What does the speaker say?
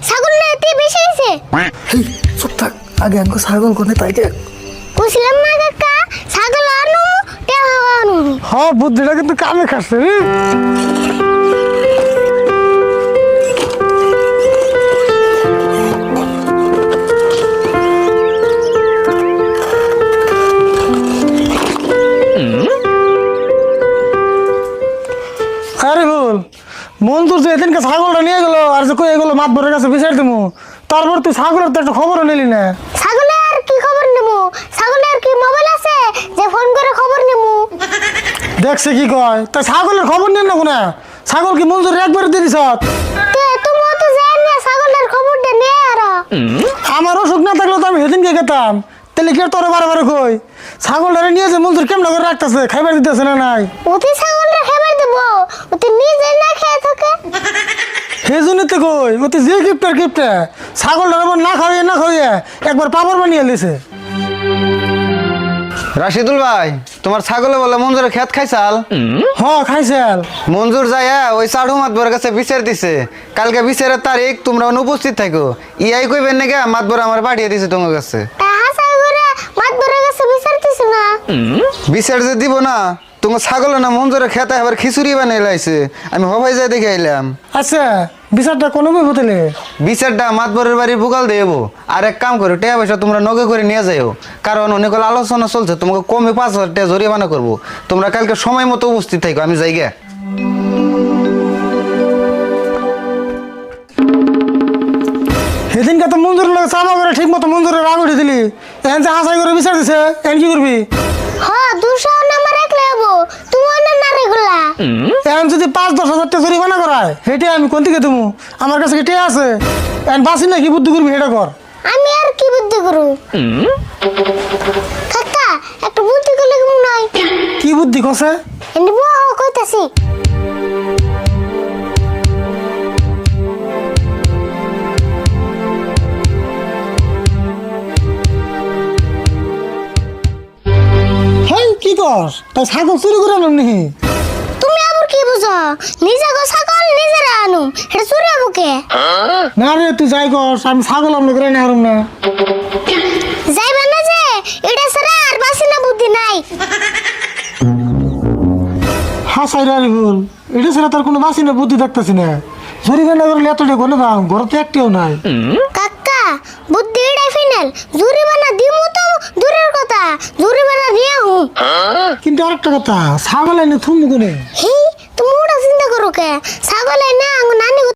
ছাগল না এতে বেশি হইছে। হেই চুপ থাক, আগে আমাকে ছাগল কোনে তাই দেখ। কইছিলাম না কাকা ছাগল আনু টেহা আনু। হ্যাঁ বুদ্ধিটা কিন্তু কামে খাচ্ছে রে। আরে বল মঞ্জুর যে এদিনকে ছাগলটা নিয়ে গেল আর যে কই এগুলো মাতবরের কাছে বিচার দিমু, তারপর তুই ছাগলের তো একটা খবরও নিলি না। ছাগলের কি খবর নেবো? ছাগলের কি মোবাইল আছে যে ফোন করে খবর নেবো? দেখছে কি কয়, তাই ছাগলের খবর নেন না কোনা? ছাগল কি মঞ্জুর একবার দিয়ে দিছ? তে তুমি তো জানি না ছাগলের খবরটা নে আর। আমার অসুখ না থাকলে তো আমি সেদিনকে খেতাম, তাহলে কি আর তোর বারে বারে কই ছাগলটারে নিয়ে যে মঞ্জুর কেমন করে রাখতেছে, খাইবার দিতেছে না নাই? ওতে ছাগলটা খাবার দেবো, ওতে নিজে না খেয়ে থাকে। সেই জন্যই তো কই ওতে যে গিফটার গিফটে ছাগলটার আবার না খাওয়িয়ে একবার পাপড় বানিয়ে দিছে। রাশিদুল ভাই, তোমার ছাগলে বলে মঞ্জুরের খেত খাইছাল? হ খাইছাল। মঞ্জুর যাইয়া ওই চাড়ু মাতবরের কাছে বিচার দিছে, কালকে বিচারের তারিখ, তোমরা অনুপস্থিত থাকো। ইয়াই কইবেন নাকি মাতবর আমার পাঠিয়ে দিছে তোমার কাছে। হাসাই করে মাতবরের কাছে বিচারতেছ না? বিচার যে দিব না, তোমার ছাগলে না মঞ্জুরের খেতে আবার খিচুড়ি বানিয়ে লাইছে। আমি হবাই যাই দেখে আইলাম। আচ্ছা বিচারটা কোনো বই হতেলে? বিচারটা মাতবরের বাড়ির বুকাল দেব। আর এক কাম করো, টাকা পয়সা তোমরা নগে করে নিয়ে যাও, কারণ অনেক আলোচনা চলছে, তোমাকে কমে 5,000 টাকা জরিমানা করবো। তোমরা কালকে সময় মতো উপস্থিত থাকো, আমি যাইগা। সেদিনকে তো মঞ্জুরের লাগে চাপা করে ঠিক মতো মঞ্জুরের রাগ উঠে দিলি, এখন যে হাসাই করে বিচার দিছে, এখন কি করবি? হ্যাঁ 200 নাম্বার রাখলে হবো, তুমি না না রেগুলা। এখন যদি 5-10,000 টাকা জরিমানা করায়, হেঁটে আমি কোন থেকে দেবো? আমার কাছে হেঁটে আছে, এখন বাসি না কি বুদ্ধি করবি হেঁটে কর। আমি আর কি বুদ্ধি করু? কাকা একটা বুদ্ধি করলে কেমন নয়? কি বুদ্ধি কছে? এনে বউ কইতাছি। হ্যাঁ কি কর? তাই ছাগল চুরি করে আনলাম নাকি? তুমি আবার কি বুঝো? নিজে গো ছাগল নিজেরা আনু, এটা চুরি হবো কে? না রে তুই যাই কর, আমি ছাগল আমরা করে না হারুম না। যাইবে না যে এটা ছাড়া আর বাসি না বুদ্ধি নাই। হাসাই রে বল, এটা ছাড়া তার কোনো বাসি না বুদ্ধি দেখতেছি না। জরিমানা করলে এত টাকা কোনো দাম ঘরে তো একটিও নাই। কাকা বুদ্ধি এটাই ফাইনাল, জরিমানা দিমু তো দূরের কথা, জরিমানা দিয়ে হুঁ। কিন্তু আরেকটা কথা, ছাগল এনে থুমু কোনে? হে তুমি ওটা চিন্তা করো কে? ছাগল না নানি